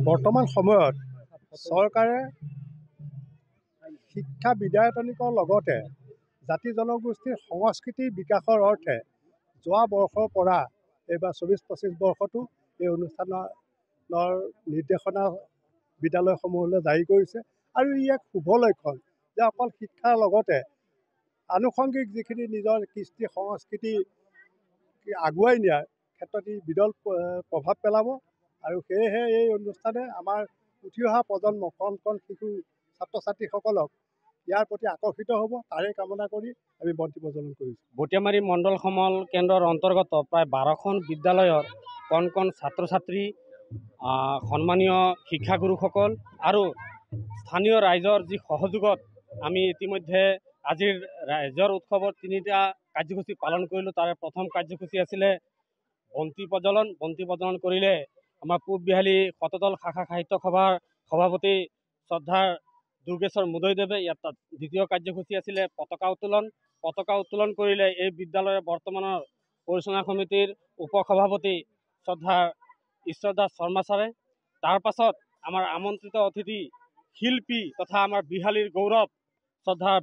বৰ্তমান সময়ত চৰকাৰে শিক্ষা বিদ্যায়তনিকৰ লগতে জাতি জনগোষ্ঠীৰ সংস্কৃতিৰ বিকাশৰ অৰ্থে যোৱা বৰ্ষৰ পৰা এইবাৰ 24-25 বৰ্ষতো এই অনুষ্ঠানৰ নিৰ্দেশনা বিদ্যালয়সমূহলৈ জাৰি কৰিছে আৰু ই এক শুভ লক্ষণ যে অকল শিক্ষাৰ লগতে আনুষংগিক যিখিনি নিজৰ কৃষ্টি সংস্কৃতি আগুৱাই নিয়াৰ ক্ষেত্ৰত ই বিৰল প্ৰভাৱ পেলাব আৰু সেয়েহে এই অনুষ্ঠানে আমাৰ উঠি অহা প্ৰজন্ম কণ কণ শিশু ছাত্ৰ ছাত্ৰীসকলক ইয়াৰ প্ৰতি আকৰ্ষিত হ'ব তাৰে কামনা কৰি আমি বন্তি প্ৰজ্বলন কৰিছোঁ। বটিয়ামাৰী মণ্ডল সমল কেন্দ্ৰৰ অন্তৰ্গত প্ৰায় 12খন বিদ্যালয়ৰ কণ কণ ছাত্ৰ ছাত্ৰী সন্মানীয় শিক্ষাগুৰুসকল আৰু স্থানীয় ৰাইজৰ যি সহযোগত আমি ইতিমধ্যে আজিৰ ৰাইজৰ উৎসৱৰ 3টা কাৰ্যসূচী পালন কৰিলোঁ। তাৰে প্ৰথম কাৰ্যসূচী আছিলে বন্তি প্ৰজ্বলন কৰিলে আমাৰ পূব বিহালী শতদল শাখা সাহিত্য সভাৰ সভাপতি শ্ৰদ্ধাৰ দুৰ্গেশ্বৰ মুদৈদেৱে ইয়াত দ্বিতীয় কাৰ্যসূচী আছিলে পতাকা উত্তোলন কৰিলে এই বিদ্যালয়ৰ বৰ্তমানৰ পৰিচালনা সমিতিৰ উপসভাপতি শ্ৰদ্ধাৰ ঈশ্বৰ দাস শৰ্মা ছাৰে। তাৰ পাছত আমাৰ আমন্ত্ৰিত অতিথি শিল্পী তথা আমাৰ বিহালীৰ গৌৰৱ শ্ৰদ্ধাৰ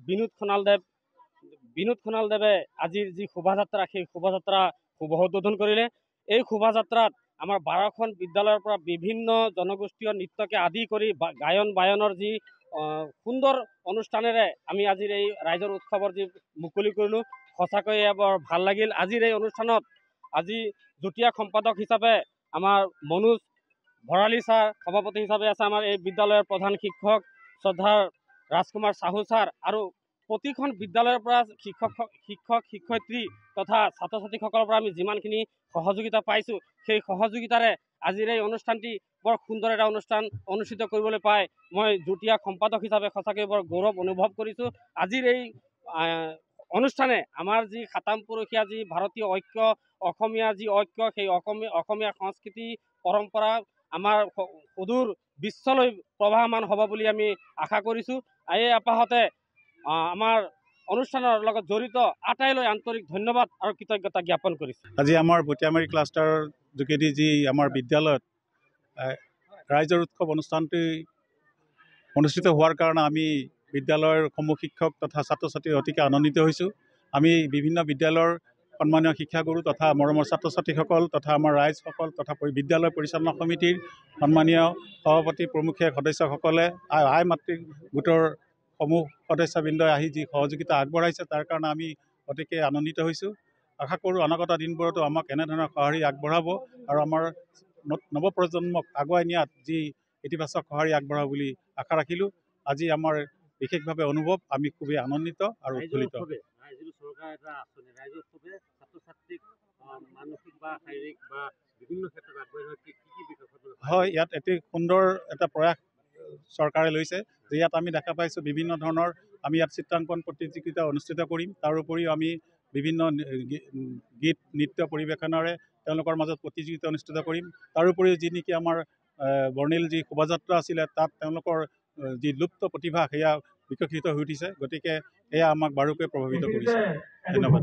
বিনোদ সোণালদেৱে আজিৰ যি শোভাযাত্ৰা সেই শোভাযাত্ৰা শুভ উদ্বোধন কৰিলে। এই শোভাযাত্ৰাত আমাৰ 12খন বিদ্যালয়ৰ পৰা বিভিন্ন জনগোষ্ঠীয় নৃত্যকে আদি কৰি গায়ন বায়নৰ যি সুন্দৰ অনুষ্ঠানেৰে আমি আজিৰ এই ৰাইজৰ উৎসৱৰ যি মুকলি কৰিলোঁ, সঁচাকৈ এয়া বৰ ভাল লাগিল। আজিৰ এই অনুষ্ঠানত আজি যুটীয়া সম্পাদক হিচাপে আমাৰ মনোজ ভৰালী ছাৰ, সভাপতি হিচাপে আছে আমাৰ এই বিদ্যালয়ৰ প্ৰধান শিক্ষক শ্ৰদ্ধাৰ ৰাজকুমাৰ চাহু ছাৰ আৰু প্ৰতিখন বিদ্যালয়ৰ পৰা শিক্ষক শিক্ষয়িত্ৰী তথা ছাত্ৰ ছাত্ৰীসকলৰ পৰা আমি যিমানখিনি সহযোগিতা পাইছোঁ সেই সহযোগিতাৰে আজিৰ এই অনুষ্ঠানটি বৰ সুন্দৰ এটা অনুষ্ঠান অনুষ্ঠিত কৰিবলৈ পাই মই যুটীয়া সম্পাদক হিচাপে সঁচাকৈ বৰ গৌৰৱ অনুভৱ কৰিছোঁ। আজিৰ এই অনুষ্ঠানে আমাৰ যি সাতামপুৰুষীয়া যি ভাৰতীয় ঐক্য অসমীয়া যি ঐক্য সেই অসমীয়া সংস্কৃতি পৰম্পৰা আমাৰ সুদূৰ বিশ্বলৈ প্ৰবাহমান হ'ব বুলি আমি আশা কৰিছোঁ। এই আপাহতে আমাৰ অনুষ্ঠানৰ লগত জড়িত আটাইলৈ আন্তৰিক ধন্যবাদ আৰু কৃতজ্ঞতা জ্ঞাপন কৰিছোঁ। আজি আমাৰ বটিয়ামাৰী ক্লাষ্টাৰৰ যোগেদি যি আমাৰ বিদ্যালয়ত ৰাইজৰ উৎসৱ অনুষ্ঠানটি অনুষ্ঠিত হোৱাৰ কাৰণে আমি বিদ্যালয়ৰ সমূহ শিক্ষক তথা ছাত্ৰ ছাত্ৰী অতিকে আনন্দিত হৈছোঁ। আমি বিভিন্ন বিদ্যালয়ৰ সন্মানীয় শিক্ষাগুৰু তথা মৰমৰ ছাত্ৰ ছাত্ৰীসকল তথা আমাৰ ৰাইজসকল তথা বিদ্যালয় পৰিচালনা সমিতিৰ সন্মানীয় সভাপতি প্ৰমুখ্য সদস্যসকলে আই মাতৃ গোটৰ সমূহ সদস্যবৃন্দই আহি যি সহযোগিতা আগবঢ়াইছে তাৰ কাৰণে আমি অতিকে আনন্দিত হৈছোঁ। আশা কৰোঁ অনাগত দিনবোৰতো আমাক এনেধৰণৰ সঁহাৰি আগবঢ়াব আৰু আমাৰ নৱপ্ৰজন্মক আগুৱাই নিয়াত যি ইতিবাচক সঁহাৰি আগবঢ়াব বুলি আশা ৰাখিলোঁ। আজি আমাৰ বিশেষভাৱে অনুভৱ, আমি খুবেই আনন্দিত আৰু উৎফুল্লিত। হয়, ইয়াত এটি সুন্দৰ এটা প্ৰয়াস চৰকাৰে লৈছে যে ইয়াত আমি দেখা পাইছোঁ বিভিন্ন ধৰণৰ আমি ইয়াত চিত্ৰাংকন প্ৰতিযোগিতা অনুষ্ঠিত কৰিম। তাৰ উপৰিও আমি বিভিন্ন গীত নৃত্য পৰিৱেশনেৰে তেওঁলোকৰ মাজত প্ৰতিযোগিতা অনুষ্ঠিত কৰিম। তাৰোপৰিও যি নেকি আমাৰ বৰ্ণিল যি শোভাযাত্ৰা আছিলে তাত তেওঁলোকৰ যি লুপ্ত প্ৰতিভা সেয়া বিকশিত হৈ উঠিছে। গতিকে এয়া আমাক বাৰুকৈ প্ৰভাৱিত কৰিছে। ধন্যবাদ।